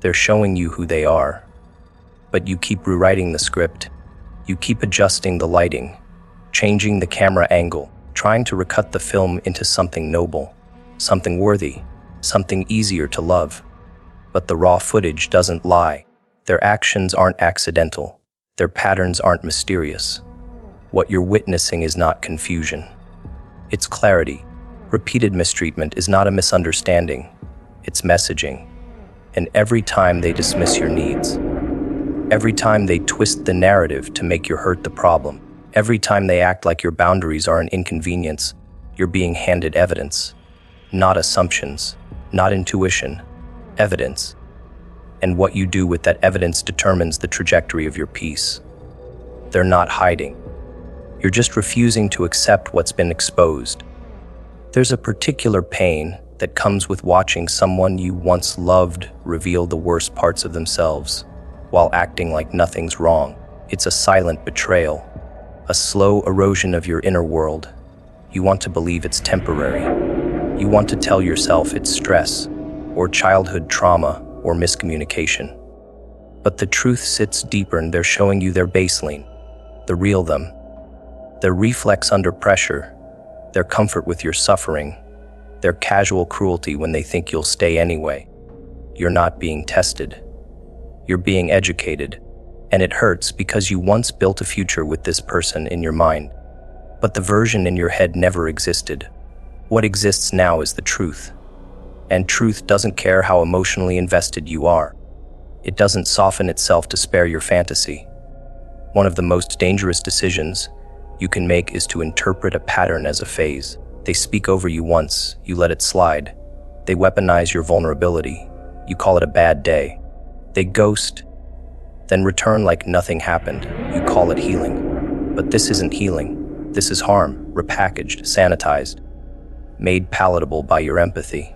They're showing you who they are. But you keep rewriting the script. You keep adjusting the lighting, changing the camera angle, trying to recut the film into something noble, something worthy, something easier to love. But the raw footage doesn't lie. Their actions aren't accidental. Their patterns aren't mysterious. What you're witnessing is not confusion. It's clarity. Repeated mistreatment is not a misunderstanding. It's messaging. And every time they dismiss your needs, every time they twist the narrative to make your hurt the problem, every time they act like your boundaries are an inconvenience, you're being handed evidence. Not assumptions, not intuition, evidence. And what you do with that evidence determines the trajectory of your peace. They're not hiding. You're just refusing to accept what's been exposed. There's a particular pain that comes with watching someone you once loved reveal the worst parts of themselves while acting like nothing's wrong. It's a silent betrayal, a slow erosion of your inner world. You want to believe it's temporary. You want to tell yourself it's stress, or childhood trauma, or miscommunication. But the truth sits deeper, and they're showing you their baseline, the real them, their reflex under pressure, their comfort with your suffering, their casual cruelty when they think you'll stay anyway. You're not being tested. You're being educated, and it hurts because you once built a future with this person in your mind. But the version in your head never existed. What exists now is the truth. And truth doesn't care how emotionally invested you are. It doesn't soften itself to spare your fantasy. One of the most dangerous decisions you can make is to interpret a pattern as a phase. They speak over you once, you let it slide. They weaponize your vulnerability. You call it a bad day. They ghost, then return like nothing happened. You call it healing. But this isn't healing. This is harm, repackaged, sanitized, made palatable by your empathy.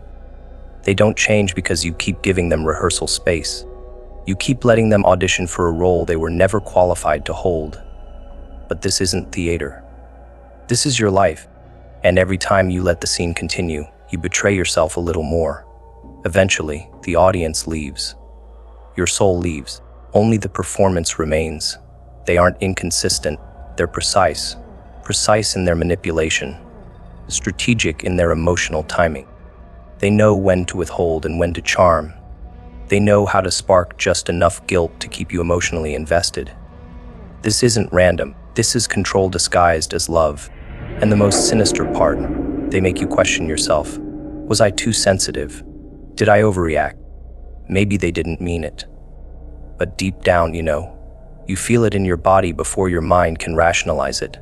They don't change because you keep giving them rehearsal space. You keep letting them audition for a role they were never qualified to hold. But this isn't theater. This is your life. And every time you let the scene continue, you betray yourself a little more. Eventually, the audience leaves. Your soul leaves. Only the performance remains. They aren't inconsistent. They're precise. Precise in their manipulation. Strategic in their emotional timing. They know when to withhold and when to charm. They know how to spark just enough guilt to keep you emotionally invested. This isn't random. This is control disguised as love. And the most sinister part, they make you question yourself. Was I too sensitive? Did I overreact? Maybe they didn't mean it. But deep down, you feel it in your body before your mind can rationalize it.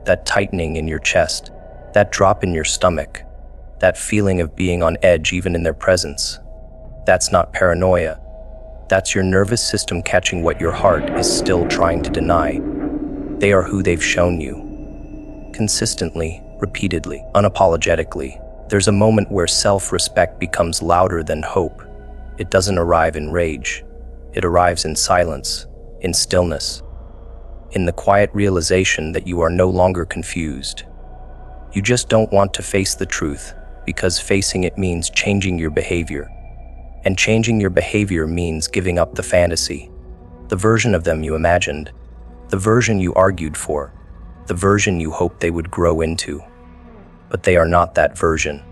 That tightening in your chest, that drop in your stomach, that feeling of being on edge even in their presence. That's not paranoia. That's your nervous system catching what your heart is still trying to deny. They are who they've shown you. Consistently, repeatedly, unapologetically. There's a moment where self-respect becomes louder than hope. It doesn't arrive in rage. It arrives in silence, in stillness, in the quiet realization that you are no longer confused. You just don't want to face the truth, because facing it means changing your behavior. And changing your behavior means giving up the fantasy, the version of them you imagined, the version you argued for, the version you hoped they would grow into. But they are not that version.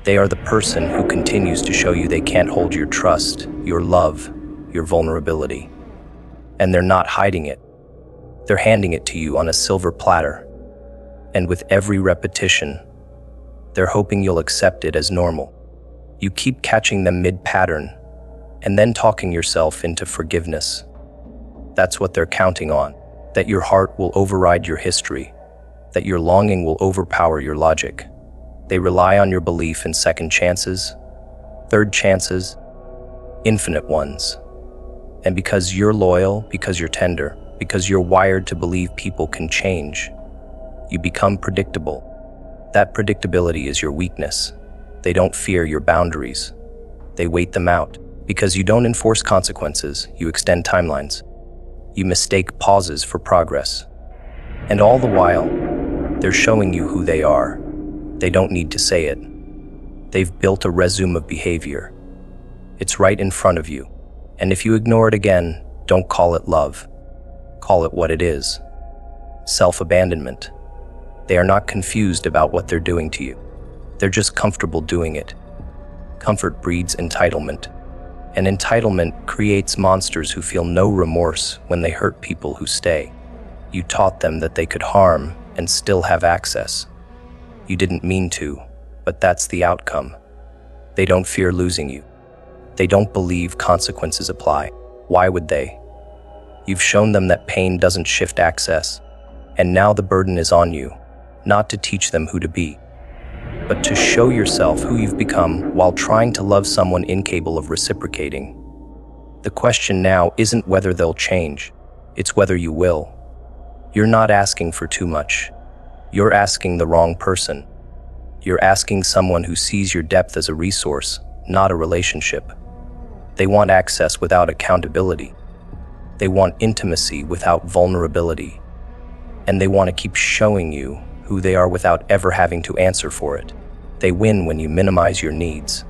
They are the person who continues to show you they can't hold your trust, your love, your vulnerability. And they're not hiding it. They're handing it to you on a silver platter. And with every repetition, they're hoping you'll accept it as normal. You keep catching them mid-pattern, and then talking yourself into forgiveness. That's what they're counting on, that your heart will override your history, that your longing will overpower your logic. They rely on your belief in second chances, third chances, infinite ones. And because you're loyal, because you're tender, because you're wired to believe people can change, you become predictable. That predictability is your weakness. They don't fear your boundaries. They wait them out. Because you don't enforce consequences, you extend timelines. You mistake pauses for progress. And all the while, they're showing you who they are. They don't need to say it. They've built a resume of behavior. It's right in front of you. And if you ignore it again, don't call it love. Call it what it is. Self-abandonment. They are not confused about what they're doing to you. They're just comfortable doing it. Comfort breeds entitlement. And entitlement creates monsters who feel no remorse when they hurt people who stay. You taught them that they could harm and still have access. You didn't mean to, but that's the outcome. They don't fear losing you. They don't believe consequences apply. Why would they? You've shown them that pain doesn't shift access, and now the burden is on you, not to teach them who to be, but to show yourself who you've become while trying to love someone incapable of reciprocating. The question now isn't whether they'll change, it's whether you will. You're not asking for too much. You're asking the wrong person. You're asking someone who sees your depth as a resource, not a relationship. They want access without accountability. They want intimacy without vulnerability. And they want to keep showing you who they are without ever having to answer for it. They win when you minimize your needs.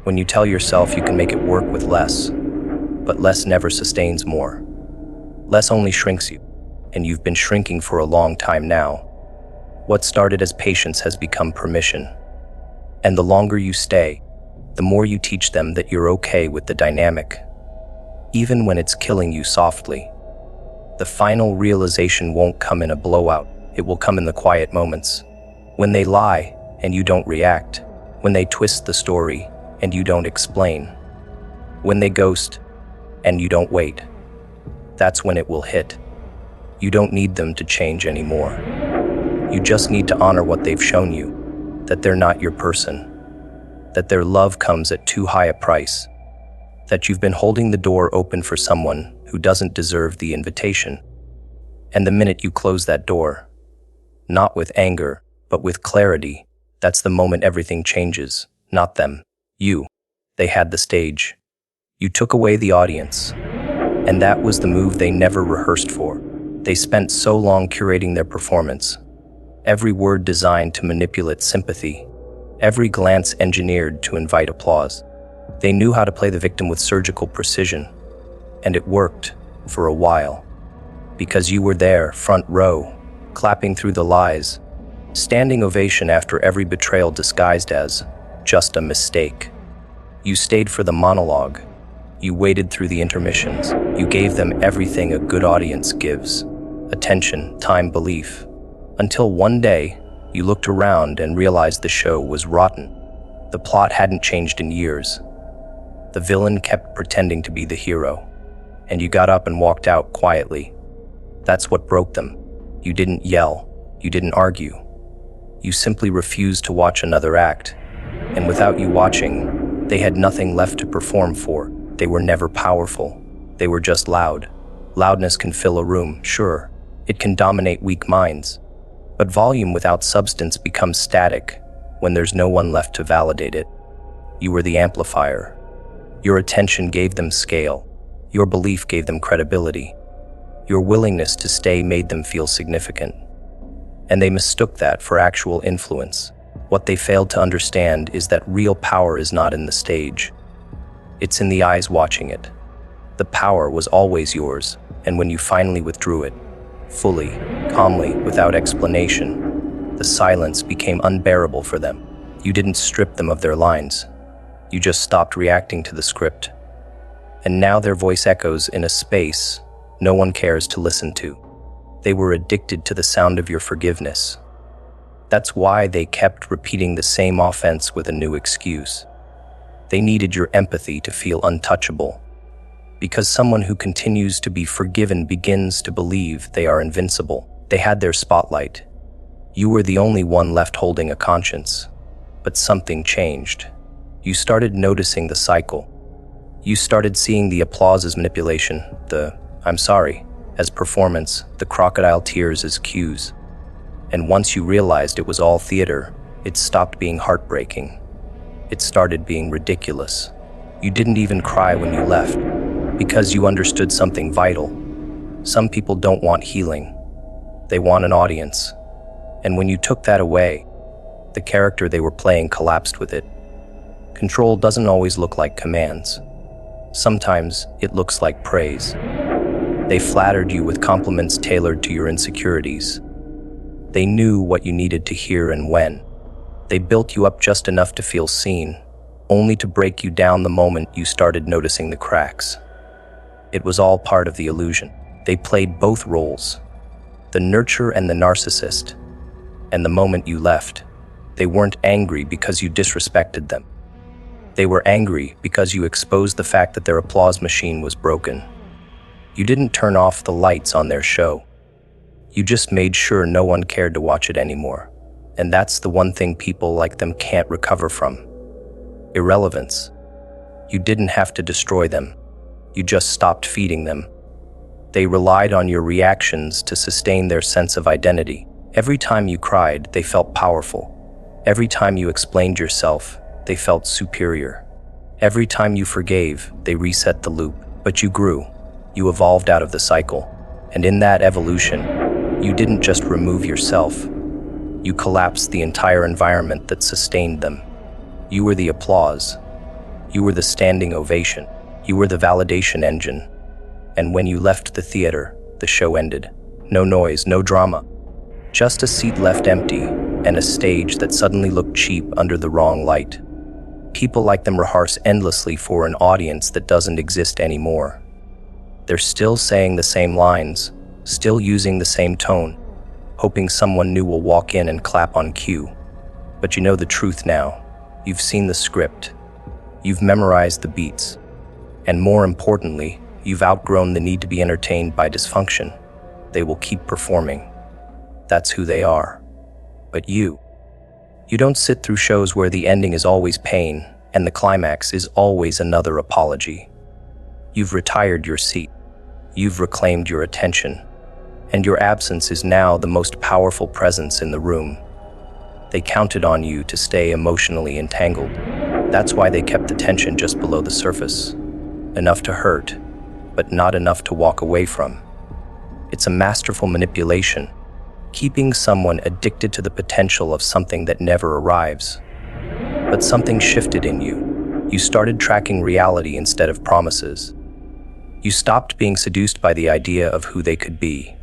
When you tell yourself you can make it work with less, but less never sustains more. Less only shrinks you, and you've been shrinking for a long time now. What started as patience has become permission. And the longer you stay, the more you teach them that you're okay with the dynamic, even when it's killing you softly. The final realization won't come in a blowout. It will come in the quiet moments. When they lie and you don't react. When they twist the story and you don't explain. When they ghost and you don't wait. That's when it will hit. You don't need them to change anymore. You just need to honor what they've shown you, that they're not your person, that their love comes at too high a price, that you've been holding the door open for someone who doesn't deserve the invitation. And the minute you close that door, not with anger, but with clarity, that's the moment everything changes. Not them, you. They had the stage. You took away the audience. And that was the move they never rehearsed for. They spent so long curating their performance. Every word designed to manipulate sympathy. Every glance engineered to invite applause. They knew how to play the victim with surgical precision. And it worked, for a while. Because you were there, front row, clapping through the lies, standing ovation after every betrayal disguised as just a mistake. You stayed for the monologue. You waited through the intermissions. You gave them everything a good audience gives. Attention, time, belief. Until one day, you looked around and realized the show was rotten. The plot hadn't changed in years. The villain kept pretending to be the hero. And you got up and walked out quietly. That's what broke them. You didn't yell. You didn't argue. You simply refused to watch another act. And without you watching, they had nothing left to perform for. They were never powerful. They were just loud. Loudness can fill a room, sure. It can dominate weak minds. But volume without substance becomes static when there's no one left to validate it. You were the amplifier. Your attention gave them scale. Your belief gave them credibility. Your willingness to stay made them feel significant. And they mistook that for actual influence. What they failed to understand is that real power is not in the stage. It's in the eyes watching it. The power was always yours, and when you finally withdrew it, fully, calmly, without explanation, the silence became unbearable for them. You didn't strip them of their lines. You just stopped reacting to the script. And now their voice echoes in a space no one cares to listen to. They were addicted to the sound of your forgiveness. That's why they kept repeating the same offense with a new excuse. They needed your empathy to feel untouchable. Because someone who continues to be forgiven begins to believe they are invincible. They had their spotlight. You were the only one left holding a conscience. But something changed. You started noticing the cycle. You started seeing the applause as manipulation, the "I'm sorry" as performance, the crocodile tears as cues. And once you realized it was all theater, it stopped being heartbreaking. It started being ridiculous. You didn't even cry when you left, because you understood something vital. Some people don't want healing. They want an audience. And when you took that away, the character they were playing collapsed with it. Control doesn't always look like commands. Sometimes it looks like praise. They flattered you with compliments tailored to your insecurities. They knew what you needed to hear and when. They built you up just enough to feel seen, only to break you down the moment you started noticing the cracks. It was all part of the illusion. They played both roles, the nurturer and the narcissist. And the moment you left, they weren't angry because you disrespected them. They were angry because you exposed the fact that their applause machine was broken. You didn't turn off the lights on their show. You just made sure no one cared to watch it anymore. And that's the one thing people like them can't recover from. Irrelevance. You didn't have to destroy them. You just stopped feeding them. They relied on your reactions to sustain their sense of identity. Every time you cried, they felt powerful. Every time you explained yourself, they felt superior. Every time you forgave, they reset the loop. But you grew. You evolved out of the cycle. And in that evolution, you didn't just remove yourself. You collapsed the entire environment that sustained them. You were the applause. You were the standing ovation. You were the validation engine. And when you left the theater, the show ended. No noise, no drama. Just a seat left empty, and a stage that suddenly looked cheap under the wrong light. People like them rehearse endlessly for an audience that doesn't exist anymore. They're still saying the same lines, still using the same tone, hoping someone new will walk in and clap on cue. But you know the truth now. You've seen the script. You've memorized the beats. And more importantly, you've outgrown the need to be entertained by dysfunction. They will keep performing. That's who they are. But you don't sit through shows where the ending is always pain and the climax is always another apology. You've retired your seat. You've reclaimed your attention. And your absence is now the most powerful presence in the room. They counted on you to stay emotionally entangled. That's why they kept the tension just below the surface. Enough to hurt, but not enough to walk away from. It's a masterful manipulation, keeping someone addicted to the potential of something that never arrives. But something shifted in you. You started tracking reality instead of promises. You stopped being seduced by the idea of who they could be,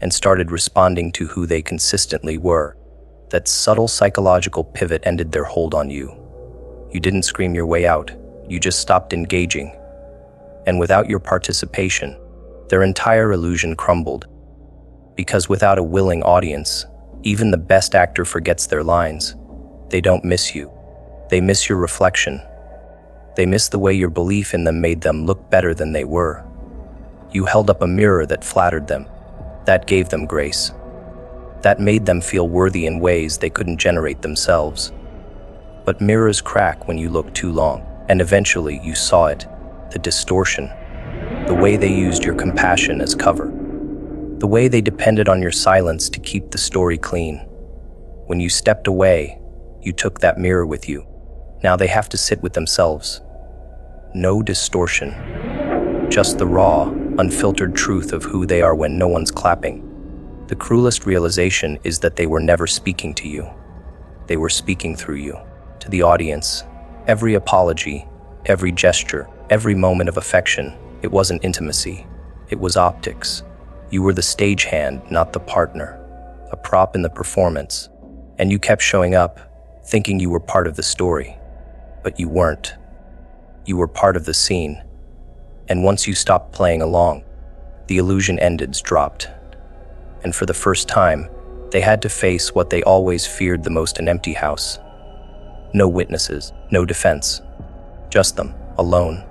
and started responding to who they consistently were. That subtle psychological pivot ended their hold on you. You didn't scream your way out, you just stopped engaging. And without your participation, their entire illusion crumbled. Because without a willing audience, even the best actor forgets their lines. They don't miss you. They miss your reflection. They miss the way your belief in them made them look better than they were. You held up a mirror that flattered them. That gave them grace. That made them feel worthy in ways they couldn't generate themselves. But mirrors crack when you look too long, and eventually you saw it, the distortion, the way they used your compassion as cover, the way they depended on your silence to keep the story clean. When you stepped away, you took that mirror with you. Now they have to sit with themselves. No distortion, just the raw, unfiltered truth of who they are when no one's clapping. The cruelest realization is that they were never speaking to you. They were speaking through you, to the audience. Every apology, every gesture, every moment of affection, it wasn't intimacy, it was optics. You were the stagehand, not the partner, a prop in the performance. And you kept showing up, thinking you were part of the story. But you weren't. You were part of the scene. And once you stopped playing along, the illusion ended, dropped. And for the first time, they had to face what they always feared the most: an empty house. No witnesses, no defense. Just them, alone,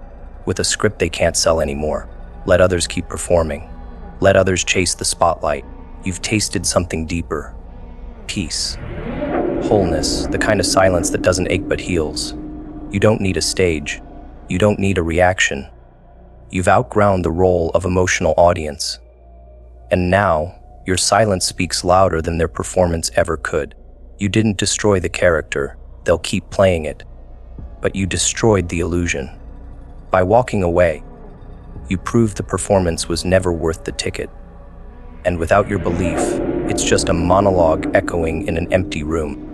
with a script they can't sell anymore. Let others keep performing. Let others chase the spotlight. You've tasted something deeper. Peace. Wholeness, the kind of silence that doesn't ache but heals. You don't need a stage. You don't need a reaction. You've outgrown the role of emotional audience. And now, your silence speaks louder than their performance ever could. You didn't destroy the character. They'll keep playing it. But you destroyed the illusion. By walking away, you proved the performance was never worth the ticket. And without your belief, it's just a monologue echoing in an empty room.